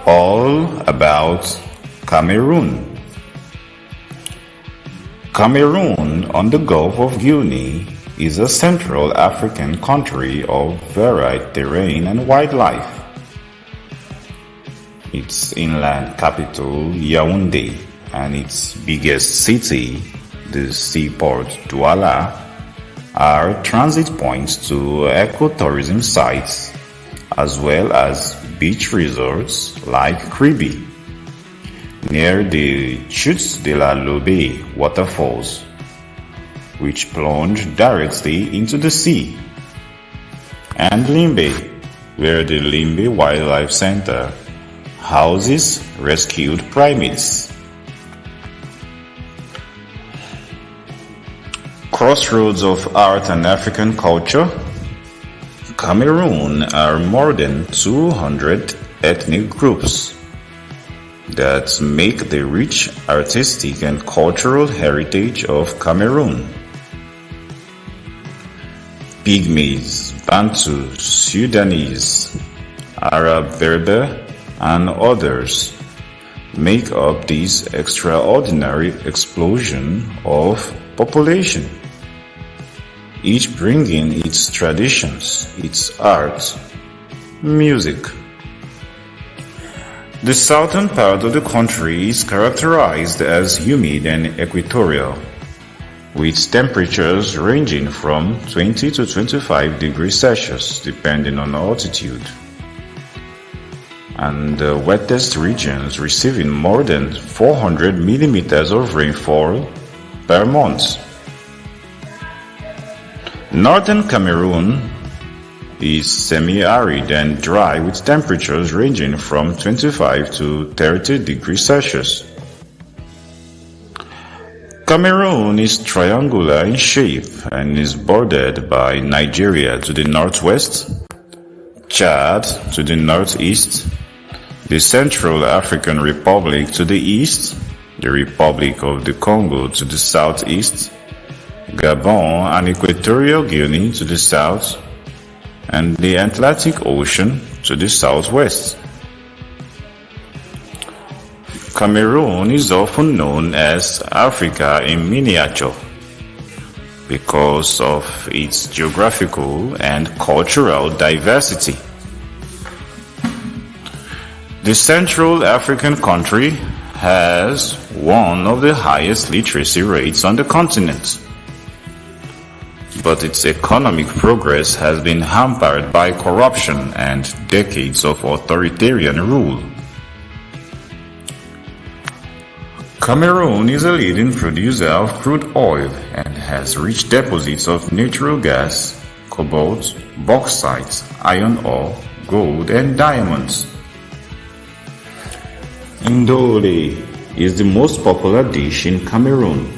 All about Cameroon. Cameroon on the Gulf of Guinea is a Central African country of varied terrain and wildlife. Its inland capital, Yaoundé, and its biggest city, the seaport Douala, are transit points to ecotourism sites as well as beach resorts like Kribi, near the Chutes de la Lobe waterfalls, which plunge directly into the sea, and Limbe, where the Limbe Wildlife Center houses rescued primates. Crossroads of art and African culture. Cameroon are more than 200 ethnic groups that make the rich artistic and cultural heritage of Cameroon. Pygmies, Bantu, Sudanese, Arab, Berber, and others make up this extraordinary explosion of population, each bringing its traditions, its art, music. The southern part of the country is characterized as humid and equatorial, with temperatures ranging from 20 to 25 degrees Celsius depending on altitude, and the wettest regions receiving more than 400 millimeters of rainfall per month. Northern Cameroon is semi-arid and dry with temperatures ranging from 25 to 30 degrees Celsius. Cameroon is triangular in shape and is bordered by Nigeria to the northwest, Chad to the northeast, the Central African Republic to the east, the Republic of the Congo to the southeast, Gabon and Equatorial Guinea to the south, and the Atlantic Ocean to the southwest. Cameroon is often known as Africa in miniature because of its geographical and cultural diversity. The Central African country has one of the highest literacy rates on the continent, but its economic progress has been hampered by corruption and decades of authoritarian rule. Cameroon is a leading producer of crude oil and has rich deposits of natural gas, cobalt, bauxite, iron ore, gold, and diamonds. Ndole is the most popular dish in Cameroon.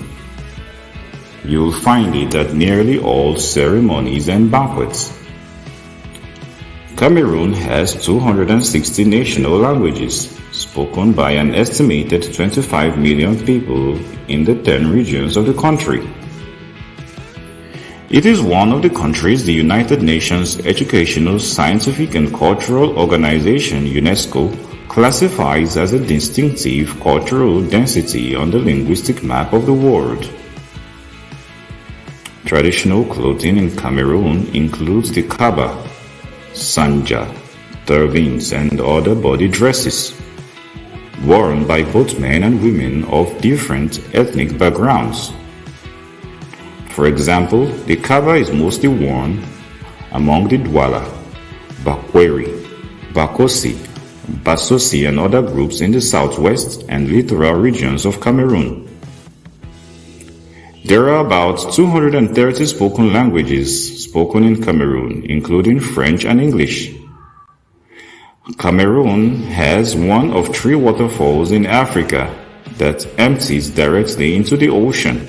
You'll find it at nearly all ceremonies and banquets. Cameroon has 260 national languages, spoken by an estimated 25 million people in the 10 regions of the country. It is one of the countries the United Nations Educational, Scientific and Cultural Organization (UNESCO) classifies as a distinctive cultural density on the linguistic map of the world. Traditional clothing in Cameroon includes the kaba, sanja, turbans, and other body dresses, worn by both men and women of different ethnic backgrounds. For example, the kaba is mostly worn among the Douala, Bakweri, Bakosi, Basosi, and other groups in the southwest and littoral regions of Cameroon. There are about 230 spoken languages spoken in Cameroon, including French and English. Cameroon has one of 3 waterfalls in Africa that empties directly into the ocean.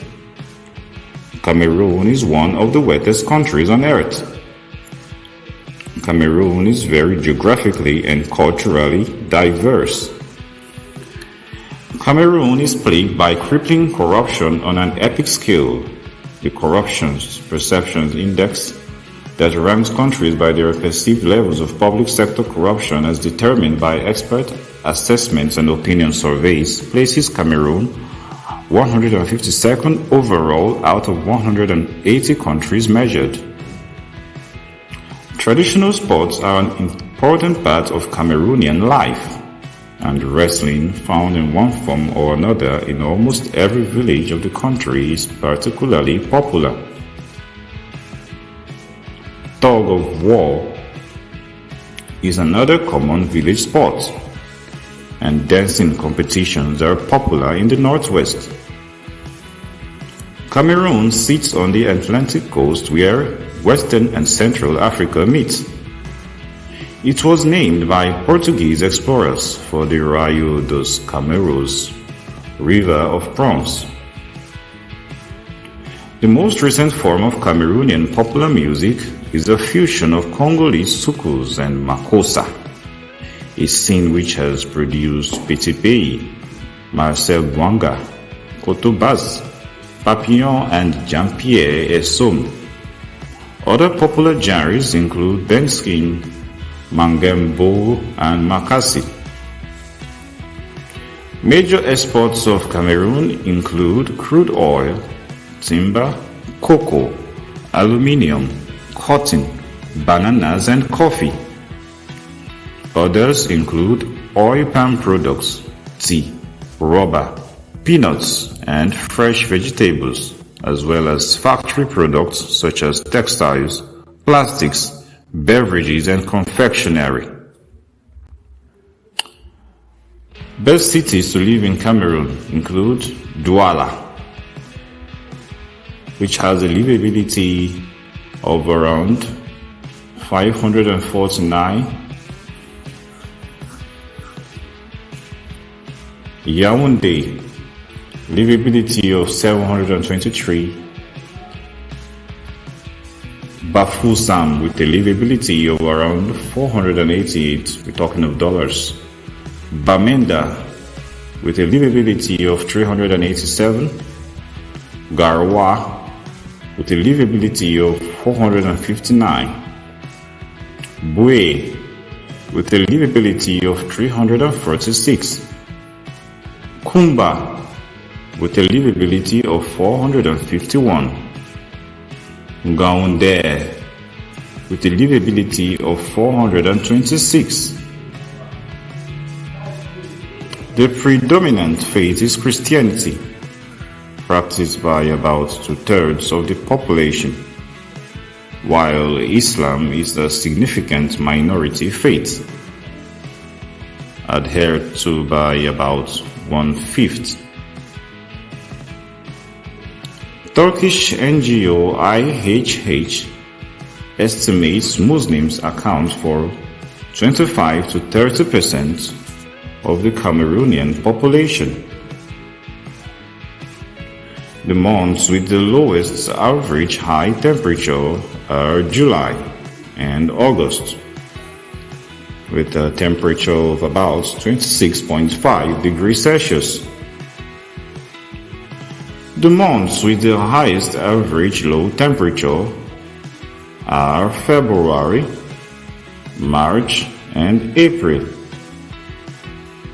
Cameroon is one of the wettest countries on earth. Cameroon is very geographically and culturally diverse. Cameroon is plagued by crippling corruption on an epic scale. The Corruption Perceptions Index that ranks countries by their perceived levels of public sector corruption as determined by expert Assessments and Opinion Surveys places Cameroon 152nd overall out of 180 countries measured. Traditional sports are an important part of Cameroonian life, and wrestling, found in one form or another in almost every village of the country, is particularly popular. Tug of war is another common village sport, and dancing competitions are popular in the northwest. Cameroon sits on the Atlantic coast where Western and Central Africa meet. It was named by Portuguese explorers for the Rio dos Cameros, River of Prawns. The most recent form of Cameroonian popular music is a fusion of Congolese soukous and makossa, a scene which has produced Petit Pays, Marcel Bouanga, Kotobaz, Papillon, and Jean-Pierre Essom. Other popular genres include Benskin, Mangembo, and Makassi. Major exports of Cameroon include crude oil, timber, cocoa, aluminium, cotton, bananas, and coffee. Others include oil palm products, tea, rubber, peanuts, and fresh vegetables, as well as factory products such as textiles, plastics, beverages, and confectionery. Best cities to live in Cameroon include Douala, which has a livability of around 549, Yaoundé, livability of 723, Bafoussam with a livability of around 488, we're talking of dollars. Bamenda with a livability of 387, Garoua with a livability of 459, Boué with a livability of 346, Kumba with a livability of 451, Gaoundé with a livability of 426. The predominant faith is Christianity, practiced by about 2/3 of the population, while Islam is a significant minority faith, adhered to by about 1/5. Turkish NGO IHH estimates Muslims account for 25 to 30% of the Cameroonian population. The months with the lowest average high temperature are July and August, with a temperature of about 26.5 degrees Celsius. The months with the highest average low temperature are February, March, and April,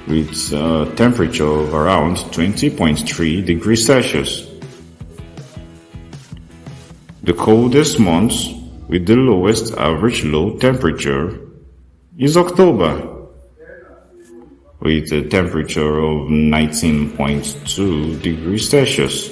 with a temperature of around 20.3 degrees Celsius. The coldest month with the lowest average low temperature is October, with a temperature of 19.2 degrees Celsius.